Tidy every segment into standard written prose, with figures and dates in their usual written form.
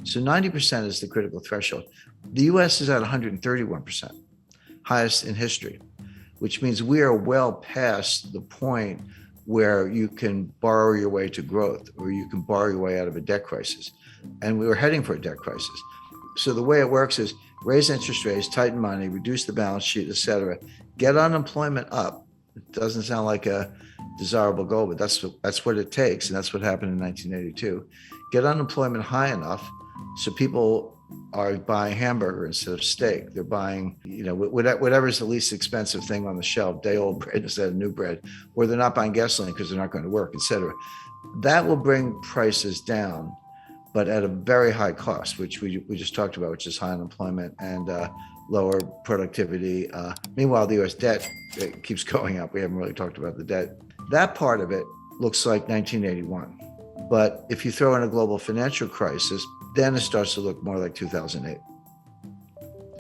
So 90% is the critical threshold. The US is at 131%, highest in history, which means we are well past the point where you can borrow your way to growth or you can borrow your way out of a debt crisis. And we were heading for a debt crisis. So the way it works is raise interest rates, tighten money, reduce the balance sheet, et cetera, get unemployment up. It doesn't sound like a desirable goal, but that's what it takes. And that's what happened in 1982. Get unemployment high enough so people are buying hamburger instead of steak. They're buying, whatever's the least expensive thing on the shelf, day-old bread instead of new bread, or they're not buying gasoline because they're not going to work, et cetera. That will bring prices down, but at a very high cost, which we just talked about, which is high unemployment and lower productivity. Meanwhile, the U.S. debt keeps going up. We haven't really talked about the debt. That part of it looks like 1981. But if you throw in a global financial crisis, then it starts to look more like 2008.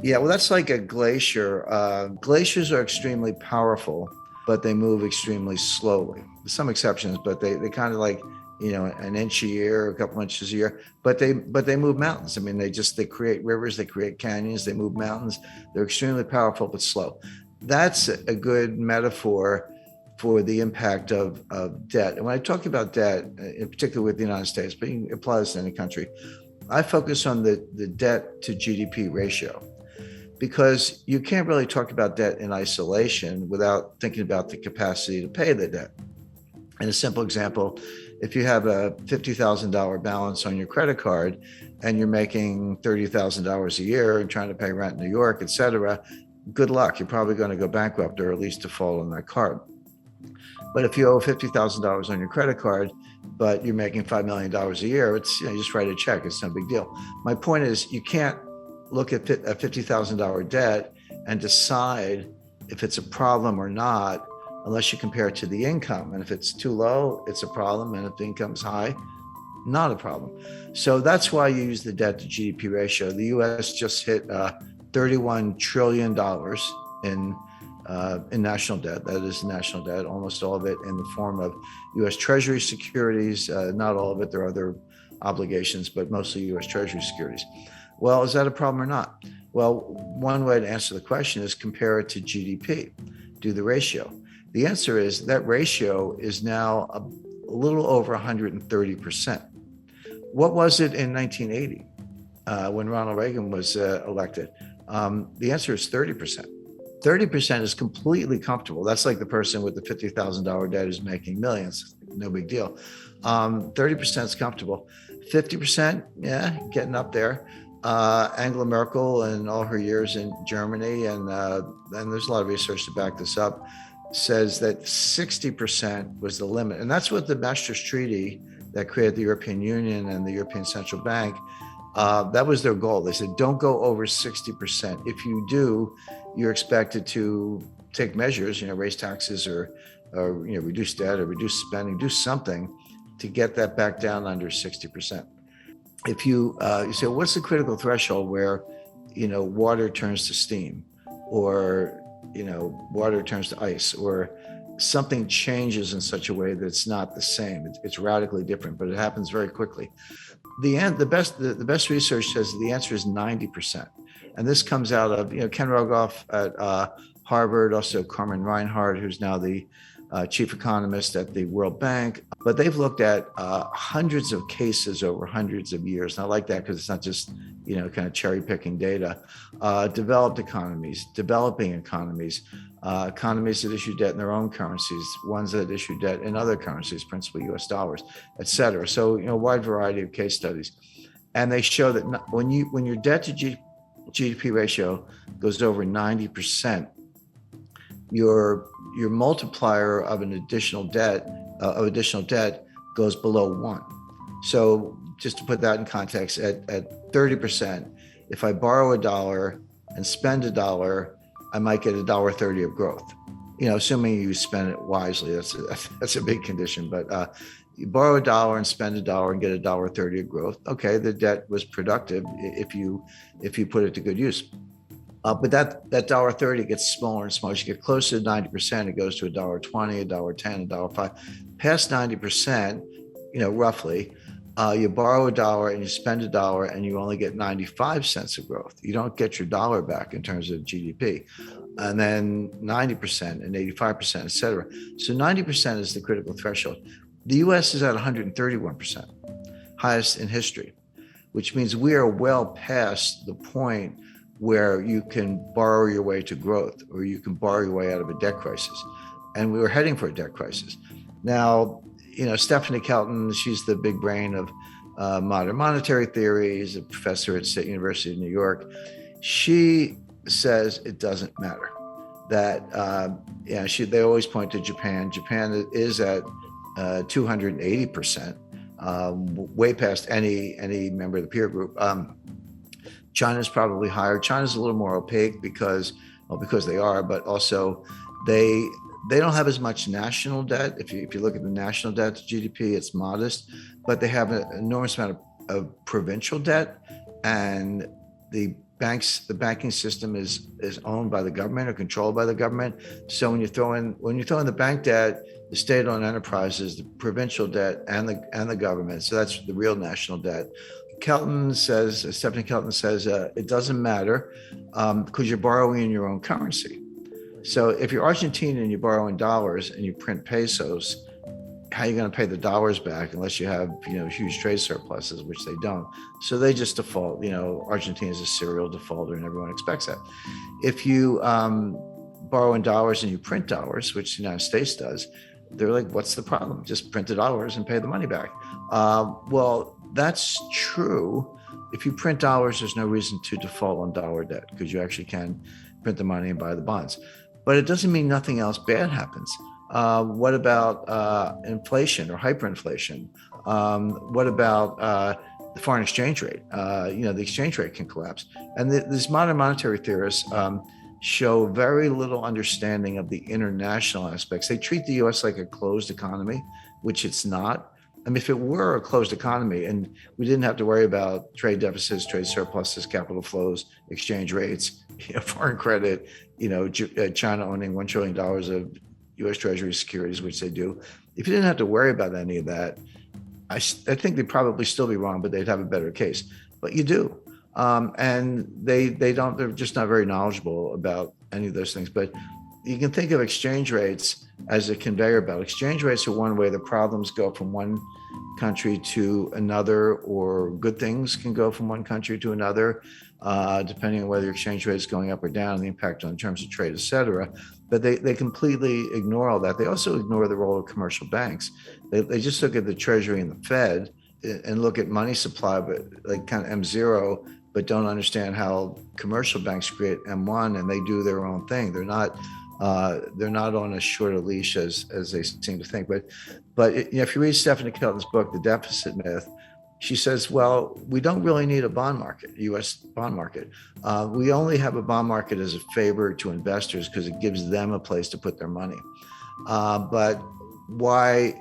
Yeah, well, that's like a glacier. Glaciers are extremely powerful, but they move extremely slowly. There's some exceptions, but they kind of like, an inch a year, a couple inches a year, but they move mountains. I mean, they create rivers, they create canyons, they move mountains. They're extremely powerful, but slow. That's a good metaphor for the impact of debt. And when I talk about debt, in particular with the United States, but you can apply this to any country, I focus on the debt to GDP ratio, because you can't really talk about debt in isolation without thinking about the capacity to pay the debt. And a simple example, if you have a $50,000 balance on your credit card and you're making $30,000 a year and trying to pay rent in New York, et cetera, good luck. You're probably going to go bankrupt or at least default on that card. But if you owe $50,000 on your credit card, but you're making $5 million a year, it's, you just write a check. It's no big deal. My point is, you can't look at a $50,000 debt and decide if it's a problem or not unless you compare it to the income. And if it's too low, it's a problem. And if the income's high, not a problem. So that's why you use the debt to GDP ratio. The US just hit $31 trillion in national debt. That is national debt, almost all of it in the form of US Treasury securities. Not all of it, there are other obligations, but mostly US Treasury securities. Well, is that a problem or not? Well, one way to answer the question is compare it to GDP, do the ratio. The answer is that ratio is now a little over 130%. What was it in 1980 when Ronald Reagan was elected? The answer is 30%. 30% is completely comfortable. That's like the person with the $50,000 debt who's making millions. No big deal. 30% is comfortable. 50%, yeah, getting up there. Angela Merkel and all her years in Germany, and there's a lot of research to back this up, says that 60% was the limit. And that's what the Maastricht Treaty that created the European Union and the European Central Bank, that was their goal. They said, don't go over 60%. If you do, you're expected to take measures, raise taxes or reduce debt or reduce spending, do something to get that back down under 60%. If you say, what's the critical threshold where, water turns to steam, or, water turns to ice, or something changes in such a way that it's not the same. It's radically different, but it happens very quickly. The best research says the answer is 90%. And this comes out of, Ken Rogoff at Harvard, also Carmen Reinhart, who's now the chief economist at the World Bank. But they've looked at hundreds of cases over hundreds of years. And I like that because it's not just, kind of cherry picking data. Developed economies, developing economies, economies that issue debt in their own currencies, ones that issue debt in other currencies, principally US dollars, et cetera. So, a wide variety of case studies. And they show that when your debt to GDP ratio goes over 90%, your multiplier of additional debt goes below 1. So just to put that in context, at 30%, if I borrow $1 and spend $1, I might get $1.30 of growth. Assuming you spend it wisely, that's a big condition. But you borrow $1 and spend $1 and get $1.30 of growth. Okay, the debt was productive if you put it to good use. But that $1.30 gets smaller and smaller. As you get closer to 90%, it goes to $1.20, $1.10, $1.05. Past 90%, roughly, You borrow a dollar and you spend a dollar and you only get 95 cents of growth. You don't get your dollar back in terms of GDP. And then 90% and 85%, et cetera. So 90% is the critical threshold. The US is at 131%, highest in history, which means we are well past the point where you can borrow your way to growth or you can borrow your way out of a debt crisis. And we were heading for a debt crisis. Now, Stephanie Kelton, she's the big brain of modern monetary theory. She's a professor at State University of New York. She says it doesn't matter. That they always point to Japan. Japan is at 280%, way past any member of the peer group. China's probably higher. China's a little more opaque because they are, but also they don't have as much national debt. If you look at the national debt to GDP, it's modest, but they have an enormous amount of provincial debt, and the banking system is owned by the government or controlled by the government. So when you throw in the bank debt, the state-owned enterprises, the provincial debt, and the government, so that's the real national debt. Stephanie Kelton says it doesn't matter because you're borrowing in your own currency. So if you're Argentine and you borrow in dollars and you print pesos, how are you going to pay the dollars back unless you have huge trade surpluses, which they don't? So they just default. Argentina is a serial defaulter, and everyone expects that. If you borrow in dollars and you print dollars, which the United States does, they're like, "What's the problem? Just print the dollars and pay the money back." Well, that's true. If you print dollars, there's no reason to default on dollar debt because you actually can print the money and buy the bonds. But it doesn't mean nothing else bad happens. What about inflation or hyperinflation? What about the foreign exchange rate? The exchange rate can collapse. And these modern monetary theorists show very little understanding of the international aspects. They treat the US like a closed economy, which it's not. I mean, if it were a closed economy and we didn't have to worry about trade deficits, trade surpluses, capital flows, exchange rates, foreign credit, China owning $1 trillion of US Treasury securities, which they do. If you didn't have to worry about any of that, I think they'd probably still be wrong, but they'd have a better case. But you do. And they're just not very knowledgeable about any of those things. But you can think of exchange rates as a conveyor belt. Exchange rates are one way the problems go from one country to another, or good things can go from one country to another, depending on whether your exchange rate is going up or down, the impact on terms of trade, et cetera. But they completely ignore all that. They also ignore the role of commercial banks. They just look at the Treasury and the Fed and look at money supply, but like kind of M0, but don't understand how commercial banks create M1 and they do their own thing. They're not on as short a leash as they seem to think. But if you read Stephanie Kelton's book, The Deficit Myth, she says, well, we don't really need a bond market, U.S. bond market. We only have a bond market as a favor to investors because it gives them a place to put their money. But why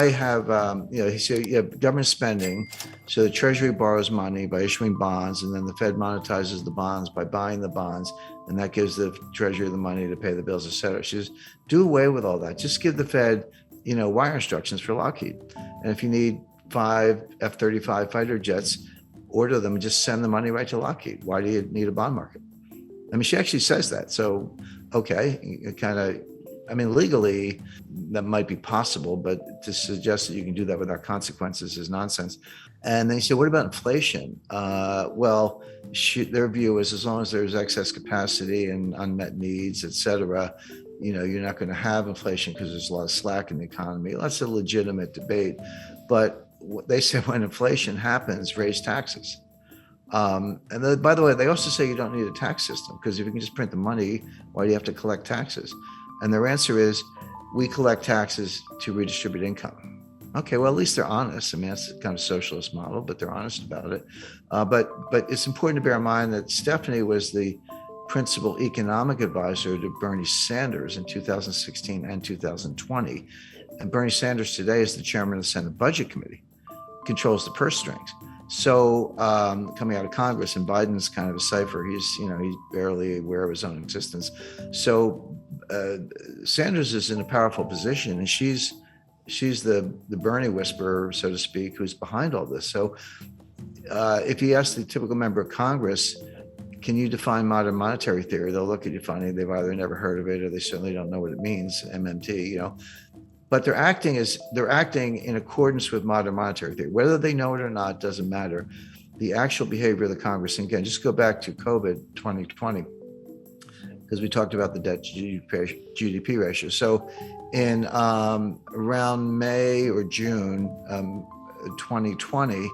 have, he said, you have government spending. So the Treasury borrows money by issuing bonds, and then the Fed monetizes the bonds by buying the bonds. And that gives the Treasury the money to pay the bills, et cetera. She says, do away with all that. Just give the Fed, wire instructions for Lockheed. And if you need 5 F-35 fighter jets, order them and just send the money right to Lockheed. Why do you need a bond market? I mean, she actually says that. So, okay, legally, that might be possible, but to suggest that you can do that without consequences is nonsense. And then you say, what about inflation? Their view is as long as there's excess capacity and unmet needs, et cetera, you're not going to have inflation because there's a lot of slack in the economy. That's a legitimate debate. But they say when inflation happens, raise taxes. And then, by the way, they also say you don't need a tax system because if you can just print the money, why do you have to collect taxes? And their answer is, we collect taxes to redistribute income. Okay, well, at least they're honest. I mean, that's kind of socialist model, but they're honest about it. But it's important to bear in mind that Stephanie was the principal economic advisor to Bernie Sanders in 2016 and 2020. And Bernie Sanders today is the chairman of the Senate Budget Committee, controls the purse strings. So coming out of Congress, and Biden's kind of a cipher. He's barely aware of his own existence. So Sanders is in a powerful position, and she's she's the Bernie whisperer, so to speak, who's behind all this. So if you ask the typical member of Congress, can you define modern monetary theory? They'll look at you funny. They've either never heard of it or they certainly don't know what it means, MMT, But they're acting in accordance with modern monetary theory. Whether they know it or not doesn't matter. The actual behavior of the Congress, and again, just go back to COVID 2020, because we talked about the debt to GDP ratio. So in around May or June 2020,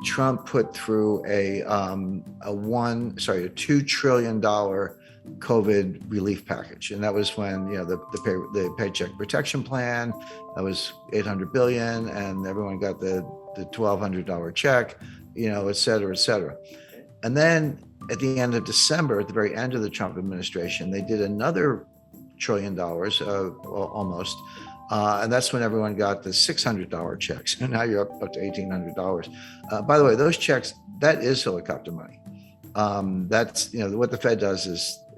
Trump put through a $2 trillion COVID relief package, and that was when the Paycheck Protection Plan, that was $800 billion, and everyone got the $1,200 check, et cetera, et cetera. And then at the end of December, at the very end of the Trump administration, they did another $1 trillion, almost. And that's when everyone got the $600 checks. And now you're up to $1,800. By the way, those checks, that is helicopter money. That's, what the Fed does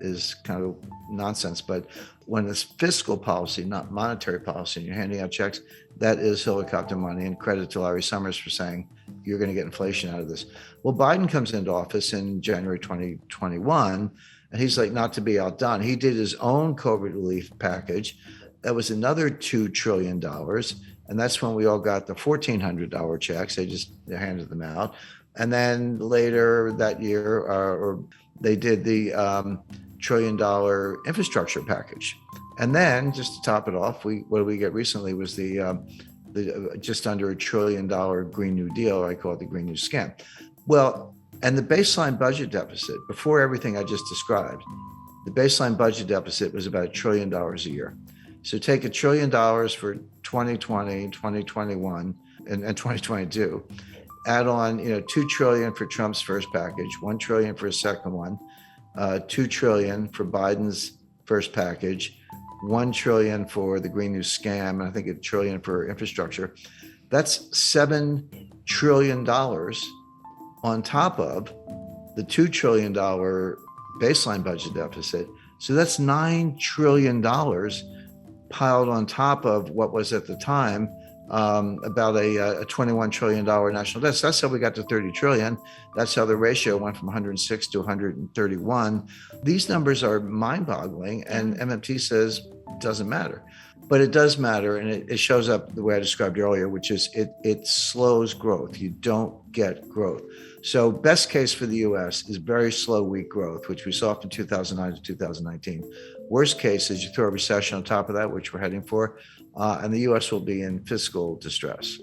is kind of nonsense. But when it's fiscal policy, not monetary policy, and you're handing out checks, that is helicopter money. And credit to Larry Summers for saying, you're going to get inflation out of this. Well, Biden comes into office in January 2021, and he's like, not to be outdone, he did his own COVID relief package. That was another $2 trillion. And that's when we all got the $1,400 checks. They handed them out. And then later that year, or they did the $1 trillion infrastructure package. And then just to top it off, what did we get recently was the just under $1 trillion Green New Deal, or I call it the Green New Scam. Well, and the baseline budget deficit, before everything I just described, the baseline budget deficit was about $1 trillion a year. So take $1 trillion for 2020, 2021, and 2022. Add on, $2 trillion for Trump's first package, $1 trillion for his second one, $2 trillion for Biden's first package, $1 trillion for the Green New Scam, and I think $1 trillion for infrastructure. That's $7 trillion on top of the $2 trillion baseline budget deficit. So that's $9 trillion piled on top of what was at the time about a $21 trillion national debt. So that's how we got to 30 trillion. That's how the ratio went from 106 to 131. These numbers are mind-boggling, and MMT says it doesn't matter. But it does matter, and it shows up the way I described earlier, which is it slows growth. You don't get growth. So best case for the U.S. is very slow, weak growth, which we saw from 2009 to 2019. Worst case is you throw a recession on top of that, which we're heading for, and the U.S. will be in fiscal distress.